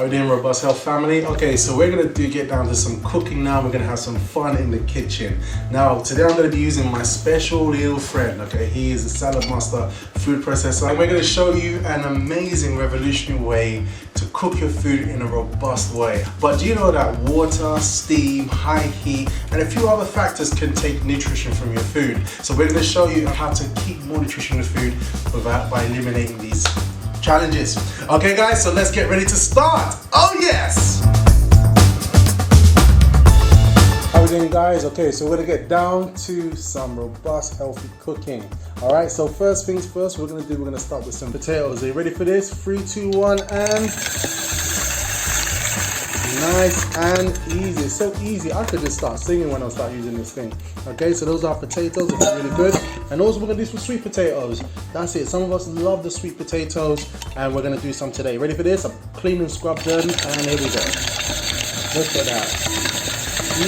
How are you doing, Robust Health family? Okay, so we're gonna get down to some cooking now. We're gonna have some fun in the kitchen. Now, today I'm gonna be using my special little friend, okay? He is a salad master food processor. And we're gonna show you an amazing, revolutionary way to cook your food in a robust way. But do you know that water, steam, high heat, and a few other factors can take nutrition from your food? So we're gonna show you how to keep more nutrition in the food by eliminating these challenges. Okay guys, so let's get ready to start. Oh yes! How are we doing, guys? Okay, so we're gonna get down to some robust, healthy cooking. All right, so first things first, we're gonna start with some potatoes. Are you ready for this? 3, 2, 1, and nice and easy. It's so easy. I could just start singing when I start using this thing. Okay, so those are potatoes. It's really good. And also we're gonna do some sweet potatoes. That's it. Some of us love the sweet potatoes, and we're gonna do some today. Ready for this? I'm clean and scrubbed them, and here we go. Look at that.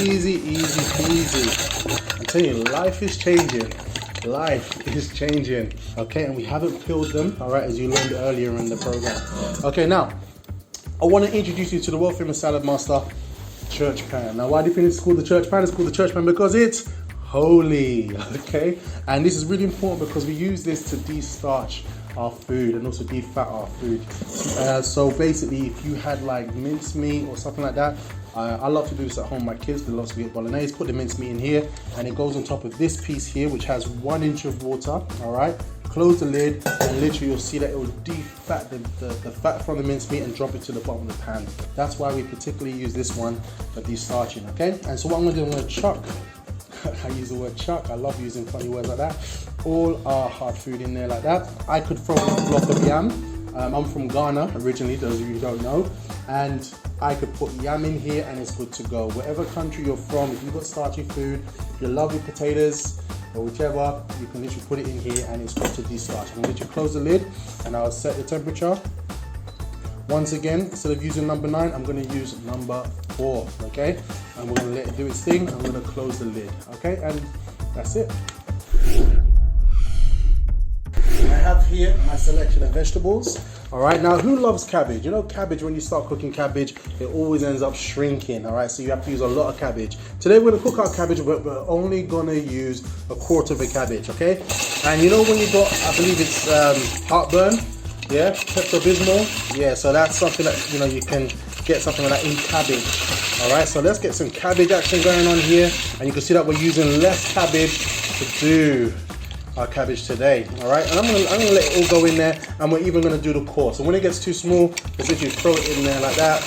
Easy, easy, peasy. I'm telling you, life is changing. Life is changing. Okay, and we haven't peeled them. All right, as you learned earlier in the program. Okay, now I want to introduce you to the world famous salad master, church pan. Now, why do you think it's called the church pan? It's called the church pan because it's holy, okay? And this is really important because we use this to de-starch our food and also de-fat our food. So basically, if you had like mincemeat or something like that, I love to do this at home. My kids, they love to get bolognese. Put the mincemeat in here, and it goes on top of this piece here, which has 1 inch of water, all right? Close the lid, and literally you'll see that it will de-fat the fat from the mincemeat and drop it to the bottom of the pan. That's why we particularly use this one for de-starching, okay? And so what I'm gonna do, I'm gonna chuck, I use the word chuck, I love using funny words like that, all our hard food in there like that. I could throw a block of yam. I'm from Ghana originally, those of you who don't know, and I could put yam in here and it's good to go. Whatever country you're from, if you've got starchy food, if you love your potatoes, or whichever, you can literally put it in here and it's good to de-starch. I'm going to literally close the lid and I'll set the temperature. Once again, instead of using number 9, I'm going to use number 4, okay? And we're going to let it do its thing. I'm going to close the lid, okay? And that's it. I have here my selection of vegetables. All right, now who loves cabbage? You know, cabbage, when you start cooking cabbage, it always ends up shrinking. All right, so you have to use a lot of cabbage. Today we're gonna cook our cabbage, but we're only gonna use 1/4 of a cabbage, okay? And you know when you got, I believe it's heartburn, yeah, Pepto-Bismol, yeah, so that's something that, you know, you can get something like that in cabbage. All right, so let's get some cabbage action going on here. And you can see that we're using less cabbage to do our cabbage today. All right, and I'm gonna let it all go in there, and we're even gonna do the core. So when it gets too small, just literally throw it in there like that,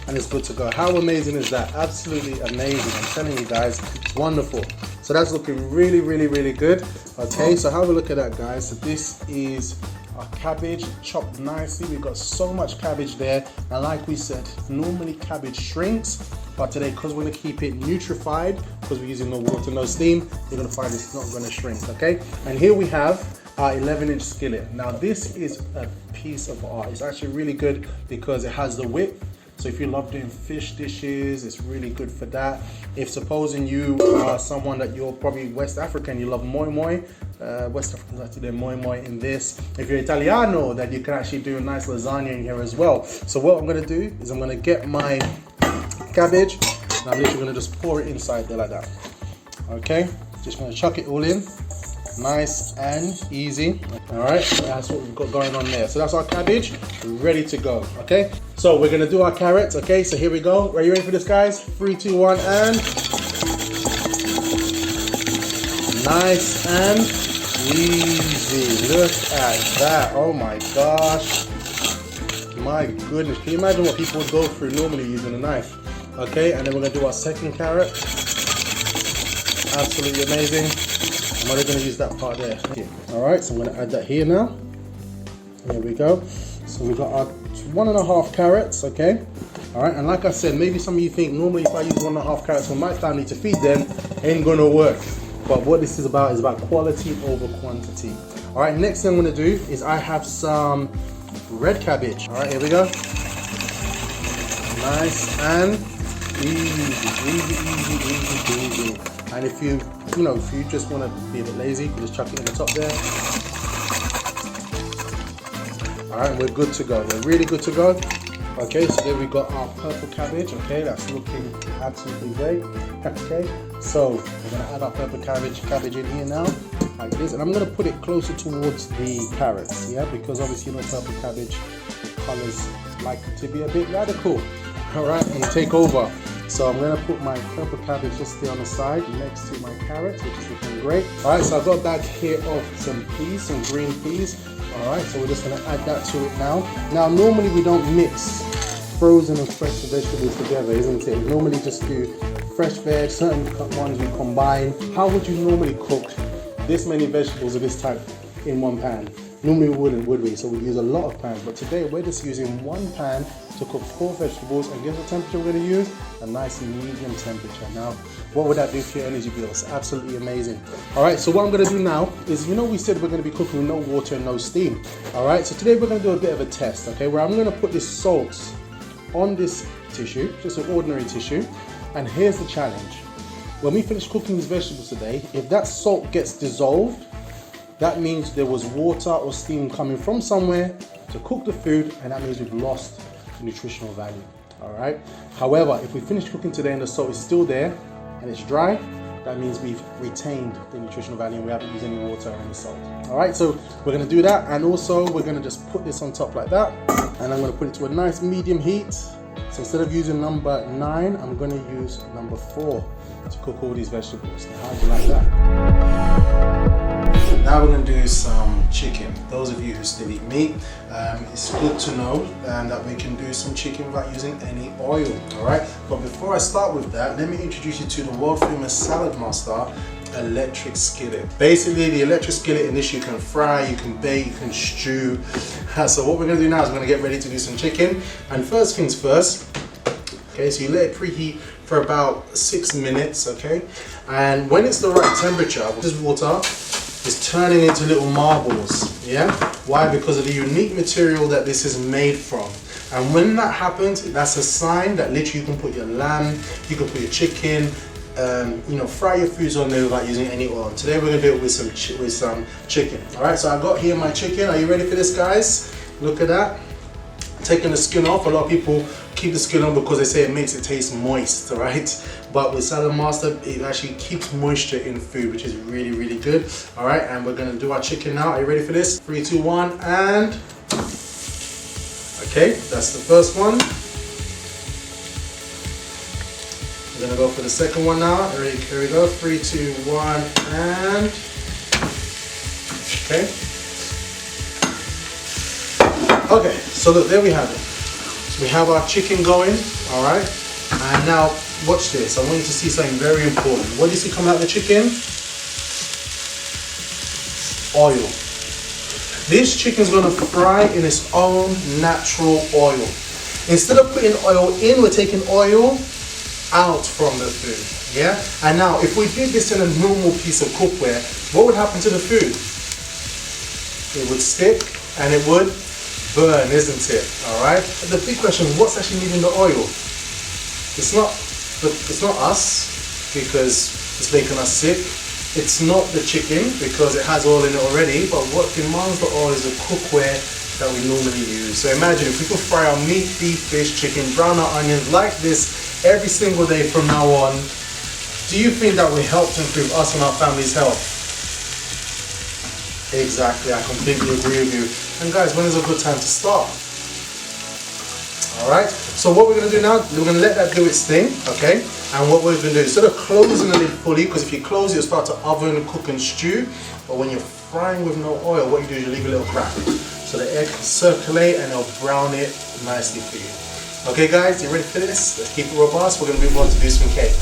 and it's good to go. How amazing is that? Absolutely amazing. I'm telling you guys, it's wonderful. So that's looking really, really, really good. Okay, so have a look at that, guys. So this is our cabbage chopped nicely. We've got so much cabbage there, and like we said, normally cabbage shrinks, but today, because we're gonna keep it nutrified, because we're using no water, no steam, you're gonna find it's not gonna shrink, okay? And here we have our 11-inch skillet. Now this is a piece of art. It's actually really good because it has the width. So if you love doing fish dishes, it's really good for that. If supposing you are someone that you're probably West African, you love moi moi, West Africans like to do moi moi in this. If you're Italiano, then you can actually do a nice lasagna in here as well. So what I'm gonna do is I'm gonna get my cabbage, and I'm literally gonna just pour it inside there like that. Okay, just gonna chuck it all in. Nice and easy. All right, that's what we've got going on there. So that's our cabbage, ready to go, okay? So we're gonna do our carrots, okay? So here we go. Are you ready for this, guys? 3, 2, 1, and nice and easy. Look at that, oh my gosh. My goodness, can you imagine what people would go through normally using a knife? Okay, and then we're gonna do our second carrot. Absolutely amazing. I'm only going to use that part there. All right, so I'm going to add that here now. Here we go. So we've got our 1.5 carrots, okay? All right, and like I said, maybe some of you think normally if I use 1.5 carrots for my family to feed them, ain't going to work. But what this is about quality over quantity. All right, next thing I'm going to do is I have some red cabbage. All right, here we go. Nice and easy. And if you just want to be a bit lazy, you can just chuck it in the top there. All right, we're good to go. We're really good to go. Okay, so there we got our purple cabbage. Okay, that's looking absolutely great. Okay, so we're gonna add our purple cabbage in here now, like this, and I'm gonna put it closer towards the carrots. Yeah, because obviously purple cabbage, the colors like to be a bit radical. All right, and take over. So I'm gonna put my purple cabbage just there on the side next to my carrots, which is looking great. All right, so I've got a bag here of some peas, some green peas. All right, so we're just gonna add that to it now. Now, normally we don't mix frozen and fresh vegetables together, isn't it? We normally just do fresh veg, certain ones we combine. How would you normally cook this many vegetables of this type in one pan? Normally we wouldn't, would we? So we use a lot of pans, but today we're just using one pan to cook 4 vegetables, and guess what temperature we're going to use? A nice medium temperature. Now, what would that do for your energy bills? Absolutely amazing. All right, so what I'm going to do now is, we said we're going to be cooking with no water and no steam. All right, so today we're going to do a bit of a test, okay, where I'm going to put this salt on this tissue, just an ordinary tissue, and here's the challenge. When we finish cooking these vegetables today, if that salt gets dissolved, that means there was water or steam coming from somewhere to cook the food, and that means we've lost the nutritional value. All right. However, if we finish cooking today and the salt is still there and it's dry, that means we've retained the nutritional value and we haven't used any water or any salt. All right, so we're going to do that, and also we're going to just put this on top like that, and I'm going to put it to a nice medium heat. So instead of using number 9, I'm going to use number 4 to cook all these vegetables. Now, how do you like that? Now we're going to do some chicken. Those of you who still eat meat, it's good to know that we can do some chicken without using any oil. All right, but before I start with that, let me introduce you to the world famous Salad Master electric skillet. Basically, the electric skillet, in this you can fry, you can bake, you can stew. So what we're going to do now is we're going to get ready to do some chicken. And first things first, okay, so you let it preheat for about 6 minutes, okay? And when it's the right temperature, this water is turning into little marbles, yeah? Why? Because of the unique material that this is made from. And when that happens, that's a sign that literally you can put your lamb, you can put your chicken, fry your foods on there without using any oil. Today we're gonna do it with some chicken. All right, so I got here my chicken. Are you ready for this, guys? Look at that. Taking the skin off. A lot of people keep the skin on because they say it makes it taste moist, all right? But with Salad Master, it actually keeps moisture in food, which is really, really good. All right, and we're gonna do our chicken now. Are you ready for this? 3, 2, 1, and okay, that's the first one. We're gonna go for the second one now. Here we go. 3, 2, 1, and okay. Okay, so look, there we have it. So we have our chicken going, all right? And now, watch this. I want you to see something very important. What do you see coming out of the chicken? Oil. This chicken's gonna fry in its own natural oil. Instead of putting oil in, we're taking oil out from the food, yeah? And now, if we did this in a normal piece of cookware, what would happen to the food? It would stick and it would burn, isn't it? All right. But the big question is, what's actually needing the oil? It's not us because it's making us sick. It's not the chicken because it has oil in it already. But what demands the oil is the cookware that we normally use. So imagine if we could fry our meat, beef, fish, chicken, brown our onions like this every single day from now on. Do you think that will help to improve us and our family's health? Exactly, I completely agree with you. And guys, when is a good time to start? All right, so what we're gonna do now, we're gonna let that do its thing, okay? And what we're gonna do, instead of closing the lid fully, because if you close it, it'll start to oven, cook and stew. But when you're frying with no oil, what you do is you leave a little crack. So the air can circulate and it'll brown it nicely for you. Okay guys, you ready for this? Let's keep it robust. We're gonna move on to do some cake.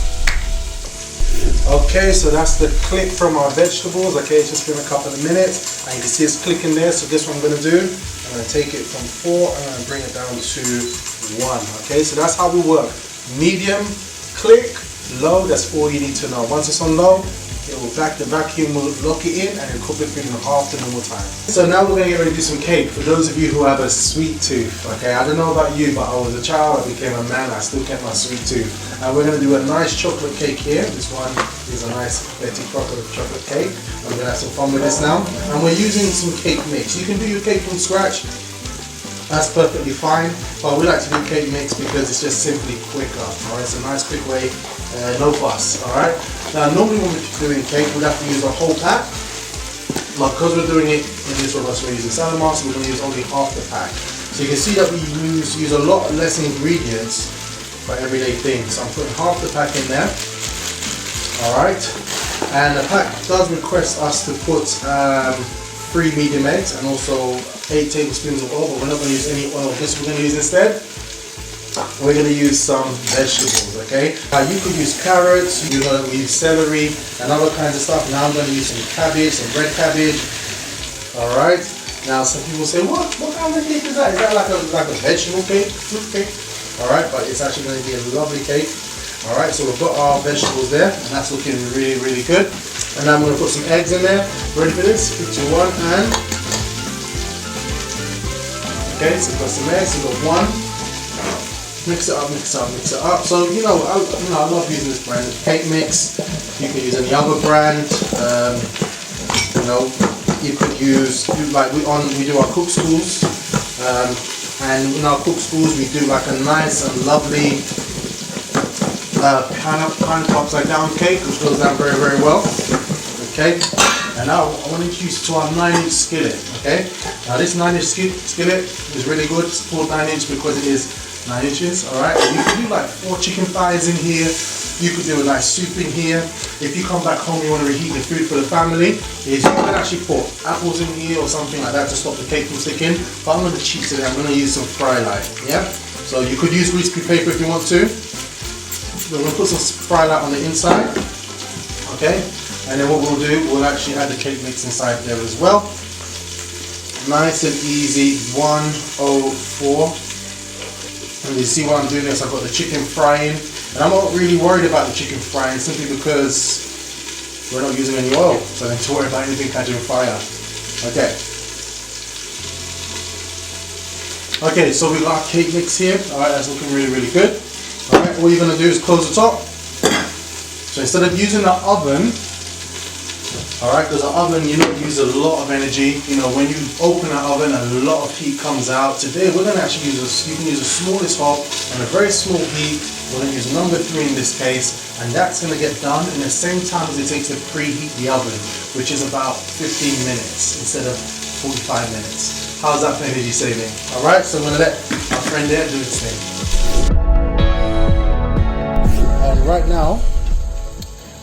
Okay, so that's the click from our vegetables. Okay, it's just been a couple of minutes. And you can see it's clicking there. So guess what I'm gonna do? I'm gonna take it from 4 and I'm gonna bring it down to 1. Okay, so that's how we work. Medium, click, low, that's all you need to know. Once it's on low, the vacuum will lock it in and it'll cook the food in half the normal time. So now we're gonna get ready to do some cake. For those of you who have a sweet tooth, okay, I don't know about you, but I was a child, I became a man, I still kept my sweet tooth. And we're gonna do a nice chocolate cake here. This one is a nice Betty Crocker chocolate cake. I'm gonna have some fun with this now. And we're using some cake mix. You can do your cake from scratch. That's perfectly fine, but we like to do cake mix because it's just simply quicker. Alright, it's a nice quick way, no fuss. Alright, now normally when we're doing cake, we'd have to use a whole pack, but because we're doing it in this one, we're using salad mast, we're going to use only half the pack. So you can see that we use a lot less ingredients for everyday things. So I'm putting half the pack in there. Alright, and the pack does request us to put 3 medium eggs and also 8 tablespoons of oil, but we're not going to use any oil. This we're going to use instead. We're going to use some vegetables, okay? You could use carrots, we use celery and other kinds of stuff. Now I'm going to use some cabbage, some red cabbage. Alright, now some people say, what kind of cake is that? Is that like a vegetable cake, fruit cake? Alright, but it's actually going to be a lovely cake. Alright, so we've got our vegetables there, and that's looking really, really good. And now I'm going to put some eggs in there. Ready for this? 3, 2, 1, and... Okay, so we've got some eggs, we've got one. Mix it up, mix it up, mix it up. So, I love using this brand, Cake Mix. You can use any other brand. You could use, we do our cook schools. And in our cook schools, we do like a nice and lovely pineapple upside down cake, which goes down very, very well. Okay, and now I want to introduce you to our 9-inch skillet. Okay, now this 9-inch skillet is really good. It's called 9-inch because it is 9 inches. Alright, you can do like 4 chicken thighs in here. You could do a nice soup in here. If you come back home, you want to reheat the food for the family, you can actually put apples in here or something like that to stop the cake from sticking. But I'm going to cheat today. I'm going to use some fry light. Yeah, so you could use grease paper if you want to. We're going to put some fry light on the inside. Okay. And then what we'll do, we'll actually add the cake mix inside there as well. Nice and easy, 104. And you see what I'm doing this, I've got the chicken frying. And I'm not really worried about the chicken frying simply because we're not using any oil. So I don't have to worry about anything catching fire. Okay. Okay, so we've got our cake mix here. Alright, that's looking really, really good. Alright, all you're going to do is close the top. So instead of using the oven, alright, because the oven, you use a lot of energy. When you open the oven, a lot of heat comes out. Today, we're going to actually use you can use the smallest hob and a very small heat. We're going to use number 3 in this case, and that's going to get done in the same time as it takes to preheat the oven, which is about 15 minutes instead of 45 minutes. How's that for energy saving? Alright, so I'm going to let our friend there do his thing. And right now,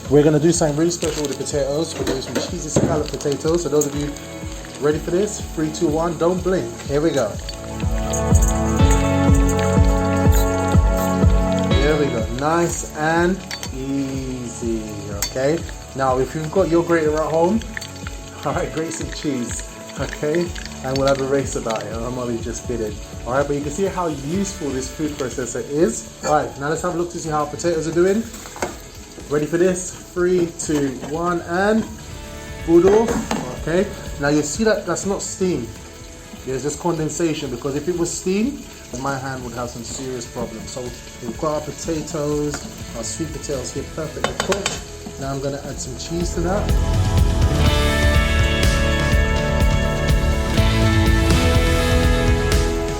we're going to do something really special with the potatoes. We're going to do some cheesy scallop potatoes. So those of you ready for this? 3, 2, 1, don't blink. Here we go. Here we go. Nice and easy. Okay. Now, if you've got your grater at home, alright, grate some cheese. Okay. And we'll have a race about it. I'm only just kidding. Alright, but you can see how useful this food processor is. Alright, now let's have a look to see how our potatoes are doing. Ready for this? 3, 2, 1, and boodle. Okay. Now you see that that's not steam. There's just condensation, because if it was steam, my hand would have some serious problems. So we've got our potatoes, our sweet potatoes here perfectly cooked. Now I'm going to add some cheese to that.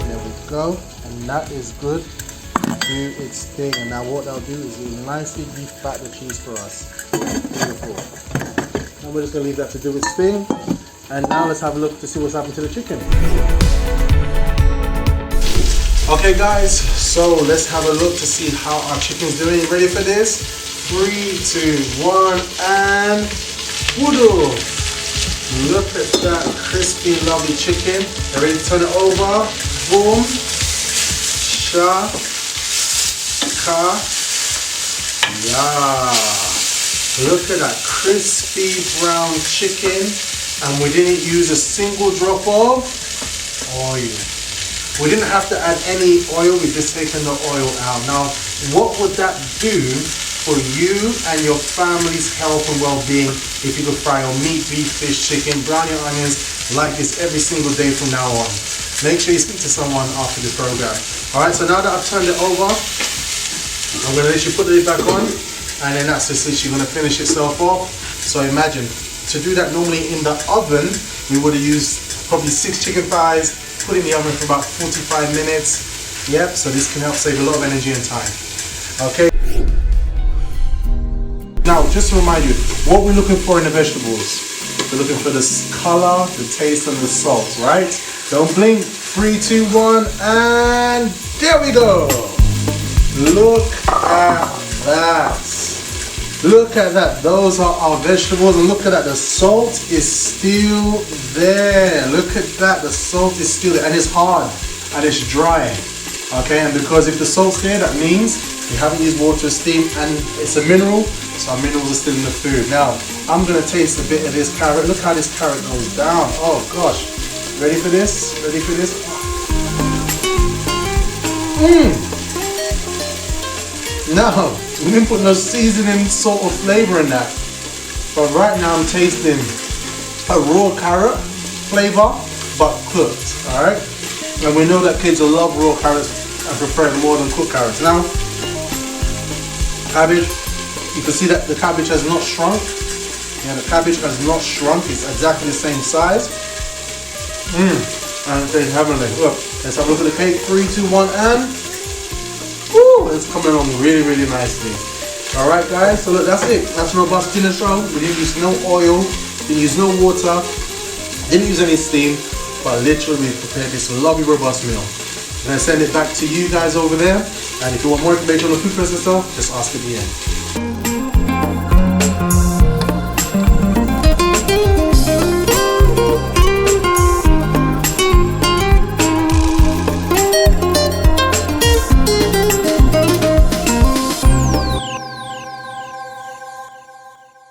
There we go. And that is good. Do its thing, and now what they'll do is it'll nicely beef back the cheese for us. Beautiful. Now we're just going to leave that to do its thing, and now let's have a look to see what's happened to the chicken. Okay guys, so let's have a look to see how our chicken's doing. You ready for this? 3, 2, 1, and woodle. Look at that crispy, lovely chicken. You ready to turn it over? Boom. Sha. Yeah, look at that crispy brown chicken, and we didn't use a single drop of oil. We didn't have to add any oil, we've just taken the oil out. Now, what would that do for you and your family's health and well-being if you could fry your meat, beef, fish, chicken, brown your onions like this every single day from now on? Make sure you speak to someone after the program. Alright, so now that I've turned it over, I'm going to literally put the lid back on, and then that's just literally going to finish itself off. So imagine, to do that normally in the oven, we would have used probably 6 chicken thighs, put it in the oven for about 45 minutes. Yep, so this can help save a lot of energy and time. Okay. Now, just to remind you, what we're looking for in the vegetables, we're looking for the color, the taste, and the salt, right? Don't blink. 3, 2, 1, and there we go. Look at that. Look at that. Those are our vegetables, and look at that. The salt is still there. Look at that. The salt is still there, and it's hard and it's dry. Okay, and because if the salt's there, that means we haven't used water or steam, and it's a mineral, so our minerals are still in the food. Now, I'm gonna taste a bit of this carrot. Look how this carrot goes down. Oh gosh. Ready for this? Ready for this? No, we didn't put no seasoning, salt or flavor in that. But right now I'm tasting a raw carrot flavor, but cooked, alright? And we know that kids will love raw carrots and prefer it more than cooked carrots. Now, cabbage, you can see that the cabbage has not shrunk. Yeah, the cabbage has not shrunk, it's exactly the same size. And it's heavenly. Look, let's have a look at the cake. 3, 2, 1, and woo, it's coming along really, really nicely. Alright guys, so look, that's it. That's an robust dinner show. We didn't use no oil, didn't use no water, didn't use any steam, but literally we prepared this lovely robust meal. I'm gonna send it back to you guys over there. And if you want more information on the food processor, just ask at the end.